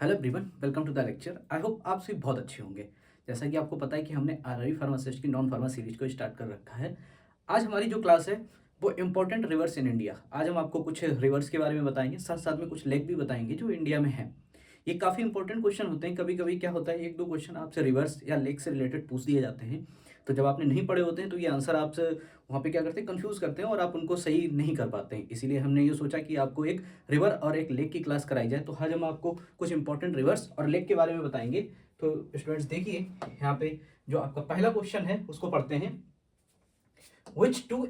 Hello everyone, welcome to the lecture. I hope आप सभी बहुत अच्छे होंगे। जैसा कि आपको पता है कि हमने आरआरबी फार्मासिस्ट की नॉन फार्मा सीरीज को स्टार्ट कर रखा है। आज हमारी जो क्लास है वो इम्पोर्टेंट रिवर्स इन इंडिया। आज हम आपको कुछ रिवर्स के बारे में बताएंगे, साथ साथ में कुछ लेक भी बताएंगे जो इंडिया में है। ये काफ़ी इंपॉर्टेंट क्वेश्चन होते हैं। कभी कभी क्या होता है, एक दो क्वेश्चन आपसे रिवर्स या लेक से रिलेटेड पूछ दिए जाते हैं। तो जब आपने नहीं पढ़े होते हैं तो ये आंसर आपसे वहाँ पे क्या करते हैं, कंफ्यूज करते हैं और आप उनको सही नहीं कर पाते हैं। इसीलिए हमने ये सोचा कि आपको एक रिवर और एक लेक की क्लास कराई जाए। तो आज हम आपको कुछ इंपॉर्टेंट रिवर्स और लेक के बारे में बताएंगे। तो स्टूडेंट्स देखिए, यहाँ पे जो आपका पहला क्वेश्चन है उसको पढ़ते हैं। Which two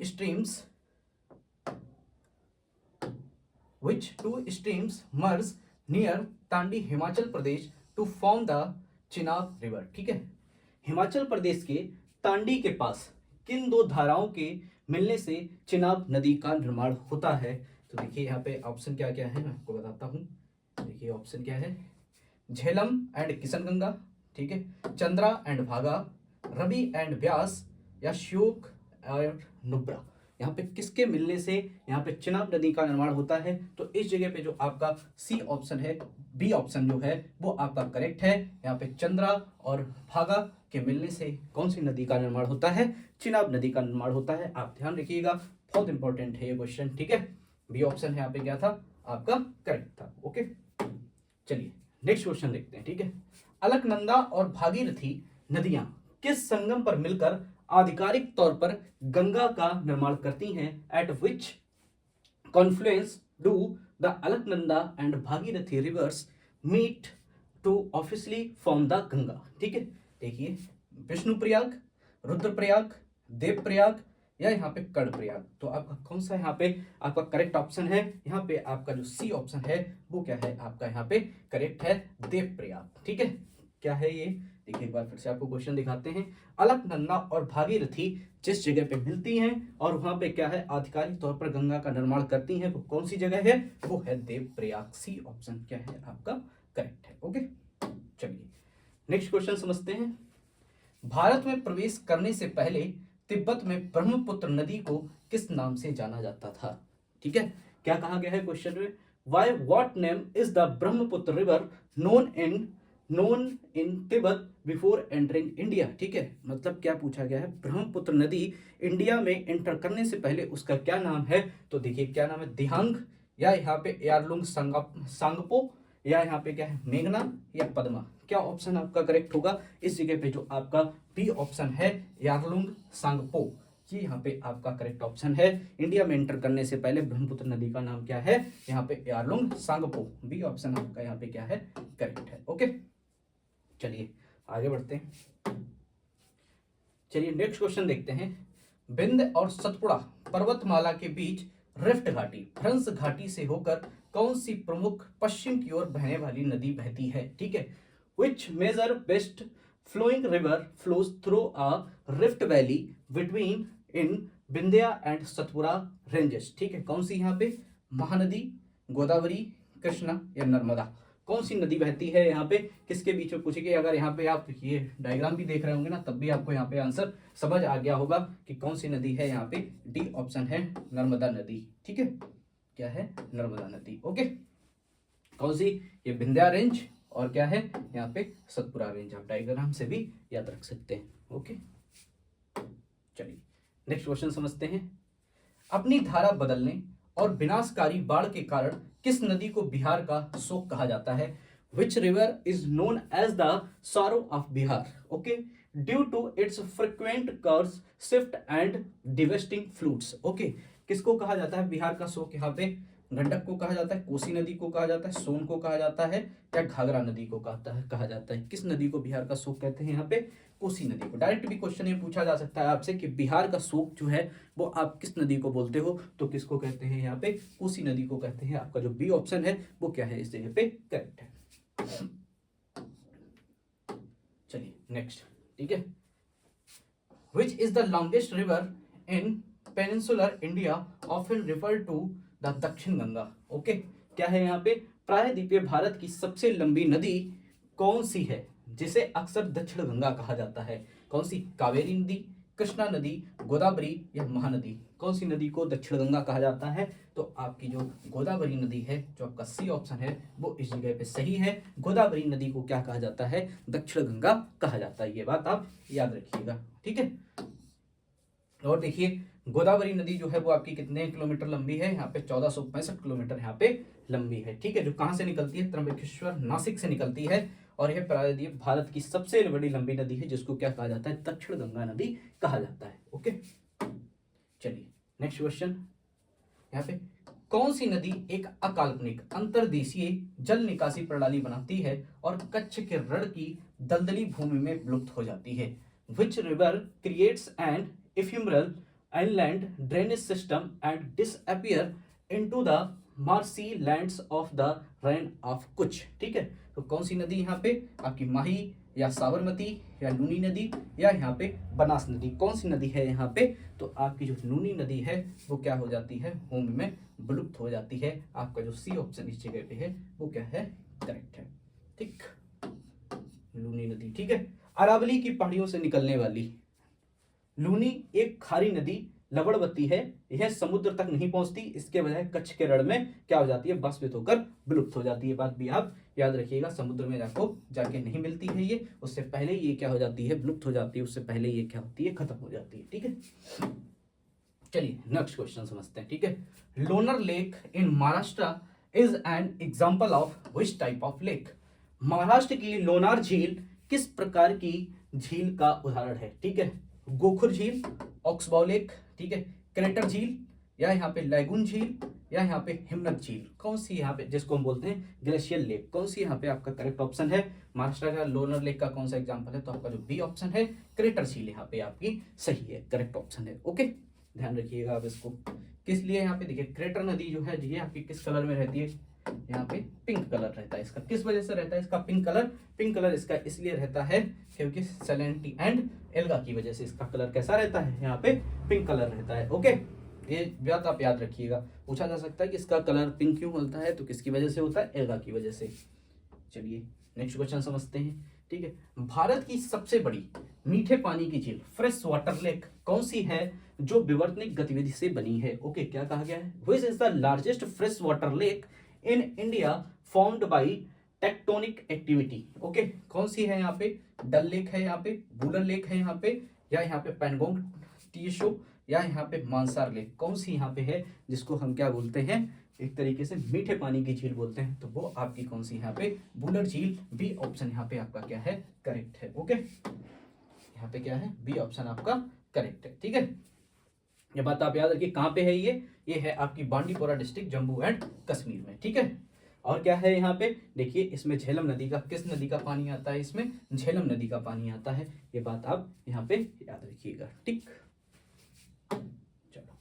streams merge near Tandi Himachal Pradesh to form the Chenab river. ठीक है, हिमाचल प्रदेश के तांडी के पास किन दो धाराओं के मिलने से चिनाब नदी का निर्माण होता है? तो देखिए यहाँ पे ऑप्शन क्या क्या है, मैं आपको बताता हूँ। देखिए ऑप्शन क्या है, झेलम एंड किशनगंगा, ठीक है, चंद्रा एंड भागा, रवि एंड व्यास, या श्योक और नुब्रा। यहाँ पे किसके मिलने से यहाँ पे चिनाब नदी का निर्माण होता है? तो इस जगह पे जो आपका सी ऑप्शन है, बी ऑप्शन जो है वो आपका करेक्ट है। यहाँ पे चंद्रा और भागा के मिलने से कौन सी नदी का निर्माण होता है? चिनाब नदी का निर्माण होता है। आप ध्यान रखिएगा, बहुत इंपॉर्टेंट है ये क्वेश्चन। ठीक है, बी ऑप्शन यहाँ पे क्या था, आपका करेक्ट था। ओके, चलिए नेक्स्ट क्वेश्चन देखते हैं। ठीक है, अलकनंदा और भागीरथी नदियां किस संगम पर मिलकर आधिकारिक तौर पर गंगा का निर्माण करती हैं? At which confluence do the Alaknanda and Bhagirathi rivers meet to officially form the Ganga? ठीक है, देखिए विष्णुप्रयाग, रुद्रप्रयाग, देवप्रयाग या यहाँ पे कर्णप्रयाग। तो आपका कौन सा यहाँ पे आपका करेक्ट ऑप्शन है? यहाँ पे आपका जो सी ऑप्शन है वो क्या है, आपका यहाँ पे करेक्ट है देवप्रयाग। ठीक है, क्या है ये, देखिए एक बार फिर से आपको क्वेश्चन दिखाते हैं। अलकनंदा और भागीरथी जिस जगह पे मिलती हैं और वहां पे क्या है, आधिकारिक तौर पर गंगा का निर्माण करती हैं, वो कौन सी जगह है? वो है देवप्रयाग। सी ऑप्शन क्या है आपका करेक्ट है। ओके, चलिए नेक्स्ट क्वेश्चन समझते हैं। भारत में प्रवेश करने से पहले तिब्बत में ब्रह्मपुत्र नदी को किस नाम से जाना जाता था? ठीक है, क्या कहा गया है क्वेश्चन में, why what name is the Brahmaputra river known in Tibet before entering India? ठीक है, मतलब क्या पूछा गया है, ब्रह्मपुत्र नदी इंडिया में एंटर करने से पहले उसका क्या नाम है? तो देखिए क्या नाम है, दिहांग, या यहाँ पे यारलुंग सांगपो, या यहाँ पे क्या है, मेघना या पद्मा। क्या ऑप्शन आपका करेक्ट होगा? इस जगह पे जो आपका बी ऑप्शन है यारलुंग सांगपो, ये यहाँ पे आपका करेक्ट ऑप्शन है। इंडिया में एंटर करने से पहले ब्रह्मपुत्र नदी का नाम क्या है? यहाँ पे यारलुंग सांगपो। बी ऑप्शन आपका यहाँ पे क्या है, करेक्ट है। ओके, चलिए आगे बढ़ते हैं। चलिए नेक्स्ट क्वेश्चन देखते हैं। बिंद और सतपुड़ा पर्वतमाला के बीच रिफ्ट घाटी, फ्रंस घाटी से होकर कौन सी प्रमुख पश्चिम की ओर बहने वाली नदी बहती है? ठीक है, which major west flowing river flows through a rift valley between in Vindhya and Satpura ranges? ठीक है, कौन सी यहाँ पे, महानदी, गोदावरी, कृष्णा या नर्मदा? कौन सी नदी बहती है यहाँ पे, किसके बीच में पूछेगी? अगर यहाँ पे आप ये डायग्राम भी देख रहे होंगे ना, तब भी आपको यहाँ पे आंसर समझ आ गया होगा कि कौन सी नदी है। यहाँ पे डी ऑप्शन है नर्मदा नदी। ठीक है, क्या है, नर्मदा नदी। ओके, कौन सी, ये विंध्या रेंज और क्या है यहाँ पे सतपुड़ा रेंज। आप डायग्राम से भी याद रख सकते हैं। ओके, चलिए नेक्स्ट क्वेश्चन समझते हैं। अपनी धारा बदलने और विनाशकारी बाढ़ के कारण किस नदी को बिहार का शोक कहा जाता है? Which river is known as the sorrow of Bihar? Okay, due to its frequent curves, swift and devastating floods. Okay, किसको कहा जाता है बिहार का शोक? यहाँ पे गंडक को कहा जाता है, कोसी नदी को कहा जाता है, सोन को कहा जाता है, या घाघरा नदी को कहा जाता है? किस नदी को बिहार का शोक कहते हैं? यहाँ पे कोसी नदी को। डायरेक्ट भी क्वेश्चन ये पूछा जा सकता है आपसे कि बिहार का शोक जो है वो आप किस नदी को बोलते हो? तो किसको कहते हैं यहाँ पे, कोसी नदी को कहते हैं। आपका जो बी ऑप्शन है वो क्या है, इस जगह पे करेक्ट है। चलिए नेक्स्ट, ठीक है, which is the longest river in peninsular India often refer to the Dakshin Ganga? Okay, क्या है यहाँ पे, प्रायद्वीपीय भारत की सबसे लंबी नदी कौन सी है जिसे अक्सर दक्षिण गंगा कहा जाता है? कौन सी, कावेरी नदी, कृष्णा नदी, गोदावरी या महानदी? कौन सी नदी को दक्षिण गंगा कहा जाता है? तो आपकी जो गोदावरी नदी है, जो आपका सी ऑप्शन है, वो इस जगह पे सही है। गोदावरी नदी को क्या कहा जाता है? दक्षिण गंगा कहा जाता है। ये बात आप याद रखिएगा, ठीक है। और देखिए गोदावरी नदी जो है वो आपकी कितने किलोमीटर लंबी है? यहाँ पे 1465 किलोमीटर यहाँ पे लंबी है, ठीक है। जो कहाँ से निकलती है? त्र्यंबकेश्वर नासिक से निकलती है। और यह प्रायद्वीप भारत की सबसे बड़ी लंबी नदी है, जिसको क्या कहा जाता है? दक्षिण गंगा नदी कहा जाता है। ओके, चलिए नेक्स्ट क्वेश्चन। यहाँ पे कौन सी नदी एक अकाल्पनिक अंतर्देशीय जल निकासी प्रणाली बनाती है और कच्छ के रण की दलदली भूमि में विलुप्त हो जाती है? Which river creates an ephemeral inland drainage system and disappear into the marshy lands of the Rann of Kutch? ठीक है, तो कौन सी नदी यहाँ पे? आपकी माही या साबरमती या लूनी नदी या यहाँ पे बनास नदी? कौन सी नदी है यहाँ पे? तो आपकी जो लूनी नदी है वो क्या हो जाती है? भूमि में विलुप्त हो जाती है। आपका जो सी ऑप्शन इस जगह पे है वो क्या है? करेक्ट है, ठीक, लूनी नदी, ठीक है। अरावली की पहाड़ियों से निकलने वाली लूनी एक खारी नदी लवणवती है। यह समुद्र तक नहीं पहुंचती, इसके बजाय कच्छ के रण में क्या हो जाती है? भस्मित होकर विलुप्त हो जाती है। बात भी आप याद रखिएगा, समुद्र में जाके नहीं मिलती है ये, उससे पहले ये क्या हो जाती है? विलुप्त हो जाती है। उससे पहले ये क्या होती है? खत्म हो जाती है, ठीक है। चलिए नेक्स्ट क्वेश्चन समझते हैं, ठीक है। Lonar lake in Maharashtra is an example of which type of lake? Maharashtra की लोनार झील किस प्रकार की झील का उदाहरण है? ठीक है, गोखुर झील, ऑक्सबाउ लेक, ठीक है, क्रेटर झील, या यहाँ पे लैगून झील, या यहाँ पे हिमनद झील? कौन सी यहाँ पे, जिसको हम बोलते हैं ग्लेशियल लेक, कौन सी यहाँ पे आपका करेक्ट ऑप्शन है? महाराष्ट्र का लोनर लेक का कौन सा एग्जाम्पल है? तो आपका जो बी ऑप्शन है क्रेटर झील यहाँ पे आपकी सही है, करेक्ट ऑप्शन है। ओके, ध्यान रखिएगा आप इसको। किस लिए यहाँ पे देखिए क्रेटर नदी जो है ये आपकी किस कलर में रहती है? यहाँ पे पिंक कलर रहता है इसका। किस वजह से रहता है इसका पिंक कलर? पिंक कलर इसका इसलिए रहता है क्योंकि सैलिनिटी एंड एल्गा की वजह से इसका कलर कैसा रहता है? यहाँ पे पिंक कलर रहता है। ओके, ये बात आप याद रखिएगा। पूछा जा सकता है कि इसका कलर पिंक क्यों होता है? तो किसकी वजह से होता है? एल्गा की वजह से। चलिए नेक्स्ट क्वेश्चन समझते हैं, ठीक है। भारत की सबसे बड़ी मीठे पानी की झील फ्रेश वाटर लेक कौन सी है जो विवर्तनिक गतिविधि से बनी है? ओके, क्या कहा गया है? Which is the largest fresh water lake in India formed by tectonic activity? Okay, कौन सी है यहाँ पे? डल लेक है यहाँ पे, बुलर लेक है यहाँ पे, या यहाँ पे पैनगोंग टीशो, या यहाँ पे मानसार लेक? कौन सी यहाँ पे है जिसको हम क्या बोलते हैं? एक तरीके से मीठे पानी की झील बोलते हैं। तो वो आपकी कौन सी यहाँ पे? बुलर झील। बी ऑप्शन यहाँ पे आपका क्या है? करेक्ट है। ओके, यहाँ पे क्या है? बी ऑप्शन आपका करेक्ट है, ठीक है। ये बात आप याद रखिए। कहाँ पे है ये है आपकी बांडीपोरा डिस्ट्रिक्ट, जम्मू एंड कश्मीर में, ठीक है। और क्या है यहाँ पे? देखिए इसमें झेलम नदी का, किस नदी का पानी आता है? इसमें झेलम नदी का पानी आता है। ये बात आप यहाँ पे याद रखिएगा, ठीक। चलो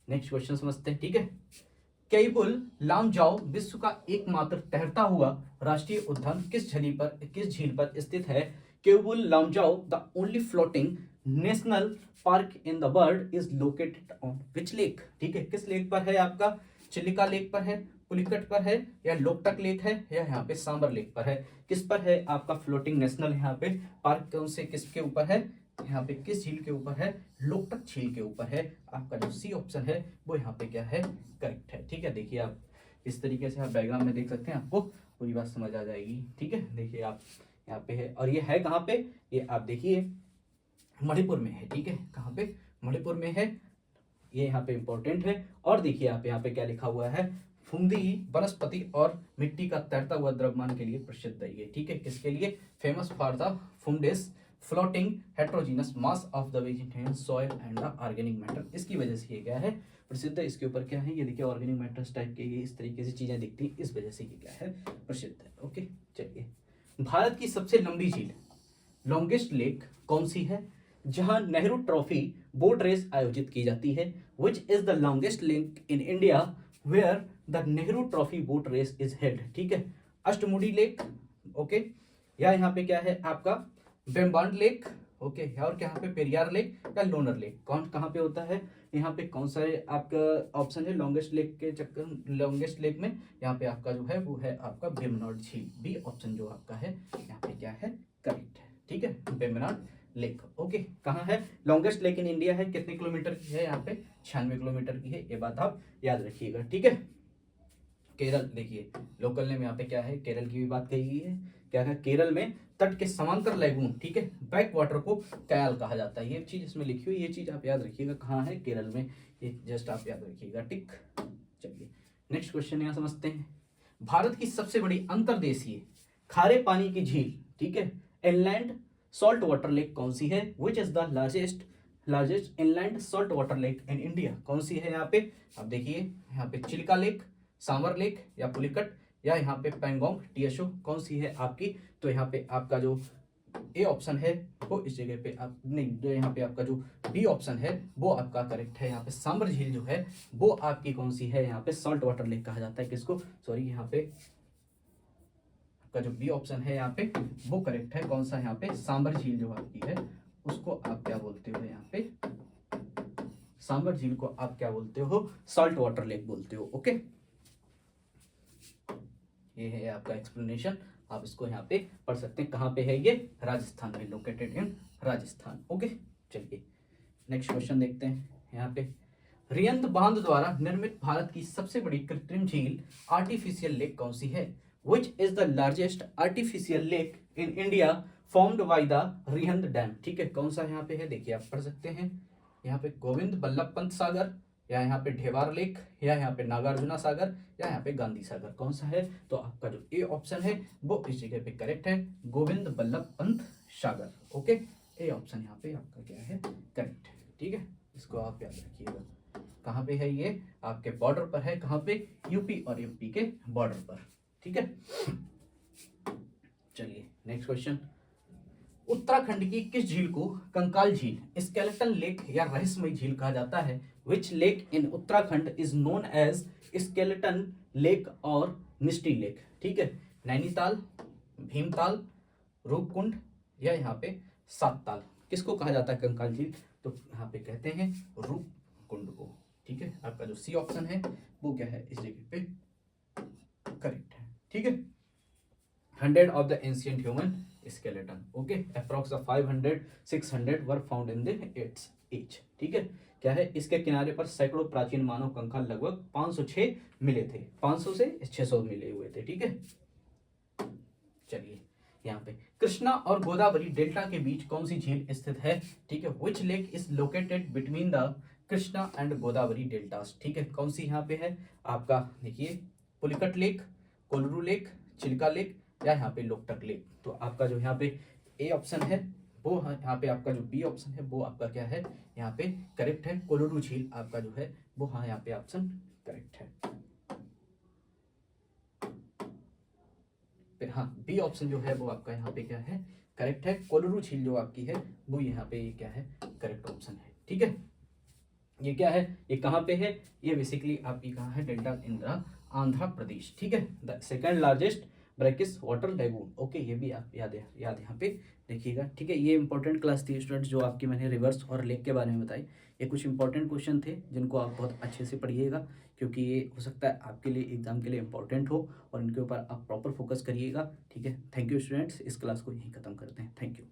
नेक्स्ट क्वेश्चन समझते हैं, ठीक है। केबुल लामजाओ विश्व का एकमात्र तैरता हुआ राष्ट्रीय उद्यान किस झील पर स्थित है? Keibul Lamjao the only floating national park in the world is located on which lake? ठीक है, किस लेक पर है आपका? चिलिका लेक पर है, पुलिकट पर है, या लोकटक लेक है, या यहाँ पे सांबर लेक पर है? किस पर है आपका फ्लोटिंग नेशनल यहाँ पे पार्क? कौन से किसके ऊपर है? यहाँ पे किस झील के ऊपर है? लोकटक झील के ऊपर है। आपका जो सी ऑप्शन है वो यहाँ पे क्या है? करेक्ट है, ठीक है। देखिए आप इस तरीके से आप डायग्राम में देख सकते हैं, आपको पूरी बात समझ आ जाएगी, ठीक है। देखिए आप यहाँ पे है, और ये है कहाँ पे? ये आप देखिए मणिपुर में है, ठीक है। कहाँ पे? मणिपुर में है, ये यहाँ पे इंपॉर्टेंट है। और देखिए आप यहाँ पे क्या लिखा हुआ है? फुंदी वनस्पति और मिट्टी का तैरता हुआ द्रव्यमान के लिए प्रसिद्ध है ये, ठीक है। किसके लिए? Famous for the phumdis floating heterogeneous mass of the vegetarian soil and the organic matter. इसकी वजह से ये क्या है? प्रसिद्ध है। इसके ऊपर क्या है? ये देखिए ऑर्गेनिक मैटर्स टाइप के ये इस तरीके से चीजें दिखती हैं, इस वजह से ये क्या है? प्रसिद्ध है। ओके, चलिए। भारत की सबसे लंबी झील लॉन्गेस्ट लेक कौन सी है जहां नेहरू ट्रॉफी बोट रेस आयोजित की जाती है? Which is the longest lake in India where the Nehru trophy boat race is held? ठीक है, अष्टमुडी लेक, ओके, या यहाँ पे क्या है आपका बेम्बांड लेक, ओके, और क्या यहाँ पे पेरियार लेक या लोनर लेक? कौन कहाँ पे होता है? यहाँ पे कौन सा आपका ऑप्शन है लॉन्गेस्ट लेक के चक्कर? लॉन्गेस्ट लेक में यहाँ पे आपका जो है वो है आपका वेम्बनाड झील। बी ऑप्शन जो आपका है यहाँ पे क्या है? करेक्ट है, ठीक है, वेम्बनाड लेक। ओके, कहाँ है? लॉन्गेस्ट लेक इन इंडिया है, कितने किलोमीटर की है? यहाँ पे 96 किलोमीटर की है, ये बात आप याद रखिएगा, ठीक है। केरल देखिए, लोकल नेम यहाँ पे क्या है, केरल की भी बात कही गई है। क्या है? केरल में तट के समांतर लैगून, ठीक है, बैक वाटर को कयाल कहा जाता है। ये चीज इसमें लिखी हुई, ये चीज आप याद रखिएगा, कहाँ है? केरल में। ये जस्ट आप याद रखिएगा, ठीक। चलिए नेक्स्ट क्वेश्चन यहाँ समझते हैं। भारत की सबसे बड़ी अंतर्देशीय खारे पानी की झील, ठीक है, इनलैंड सॉल्ट वाटर लेक कौन सी है? Which is the largest inland salt water lake in India? कौन सी है यहाँ पे? आप देखिए, यहाँ पे चिल्का लेक, सांवर लेक, या पुलिकट, या यहाँ पे पैंगोंग टीएसओ, कौन सी है आपकी? तो यहाँ पे आपका जो ए ऑप्शन है वो इस जगह पे आप नहीं, जो यहाँ पे आपका जो बी ऑप्शन है वो आपका करेक्ट है। यहाँ पे सांबर झील जो है वो आपकी कौन सी है? यहाँ पे सॉल्ट वाटर लेक कहा जाता है किसको? सॉरी, यहाँ पे आपका जो बी ऑप्शन है यहाँ पे वो करेक्ट है। कौन सा? यहाँ पे सांबर झील जो आपकी है उसको आप क्या बोलते हो? यहाँ पे सांबर झील को आप क्या बोलते हो? सॉल्ट वाटर लेक बोलते हो। ओके, ये है आपका एक्सप्लेनेशन, आप इसको यहाँ पे पढ़ सकते हैं। कहाँ पे है ये? राजस्थान में, लोकेटेड इन राजस्थान। ओके, चलिए नेक्स्ट क्वेश्चन देखते हैं। यहाँ पे रियंद बांध द्वारा निर्मित भारत की सबसे बड़ी कृत्रिम झील आर्टिफिशियल लेक कौन सी है? Which is the largest artificial lake in India formed by the Rihand dam? ठीक है, कौन सा यहाँ पे है? देखिए, आप पढ़ सकते हैं। यहाँ पे गोविंद बल्लभ पंत सागर, या यहाँ पे ढेवार लेक, या यहाँ पे नागार्जुना सागर, या यहाँ पे गांधी सागर, कौन सा है? तो आपका जो ए ऑप्शन है वो इस जगह पे करेक्ट है, Govind Ballabh Pant Sagar. Okay, A option यहाँ पे आपका क्या है? करेक्ट है, ठीक है, इसको आप याद रखिएगा। कहाँ पे है ये? आपके बॉर्डर पर है। कहाँ पे? यूपी और एमपी के बॉर्डर पर, ठीक है। चलिए नेक्स्ट क्वेश्चन। उत्तराखंड की किस झील को कंकाल झील, स्केलेटन लेक, या रहस्यमय झील कहा जाता है? Which lake in Uttarakhand is known as skeleton lake और मिस्टी लेक? ठीक है, नैनीताल, भीमताल, रूपकुंड, या यहाँ पे सातताल, किसको कहा जाता है कंकाल झील? तो यहाँ पे कहते हैं रूपकुंड को, ठीक है। आपका जो सी ऑप्शन है वो क्या है? इस जगह पे करेक्ट है, ठीक है। 100 of the ancient human skeleton, okay, approx of 500-600 were found in the its age, ठीक है। क्या है? इसके किनारे पर सैकड़ों प्राचीन मानव कंकाल लगभग 506 मिले थे, 500 से 600 मिले हुए थे, ठीक है। चलिए यहाँ पे कृष्णा और गोदावरी डेल्टा के बीच कौन सी झील स्थित है? ठीक है, which lake is located between the Krishna and Godavari deltas? ठीक है, कौन सी यहाँ पे है? आपका देखिए, Pulicat lake, Kolleru lake, Chilika lake, या यहाँ पे लोकटक लेक। तो आपका जो यहाँ पे ए ऑप्शन है वो, यहाँ पे आपका जो बी ऑप्शन है वो आपका क्या है? यहाँ पे करेक्ट है, कोलरू झील आपका जो है वो, हाँ, यहाँ पे ऑप्शन करेक्ट है। फिर हाँ, बी ऑप्शन जो है वो आपका यहाँ पे क्या है? करेक्ट है, कोलरू झील जो आपकी है वो यहाँ पे क्या है? करेक्ट ऑप्शन है, ठीक है। ये क्या है? ये कहाँ पे है? ये बेसिकली आपकी कहाँ है? Delta in the Andhra Pradesh, ठीक है। The second largest brackish water lagoon, okay, ये भी आप याद यहाँ पे देखिएगा, ठीक है। ये इंपॉर्टेंट क्लास थी स्टूडेंट्स, जो आपकी मैंने रिवर्स और लेक के बारे में बताई। ये कुछ इंपॉर्टेंट क्वेश्चन थे जिनको आप बहुत अच्छे से पढ़िएगा, क्योंकि ये हो सकता है आपके लिए एग्जाम के लिए इंपॉर्टेंट हो, और इनके ऊपर आप प्रॉपर फोकस करिएगा, ठीक है। थैंक यू स्टूडेंट्स, इस क्लास को यहीं खत्म करते हैं। Thank you.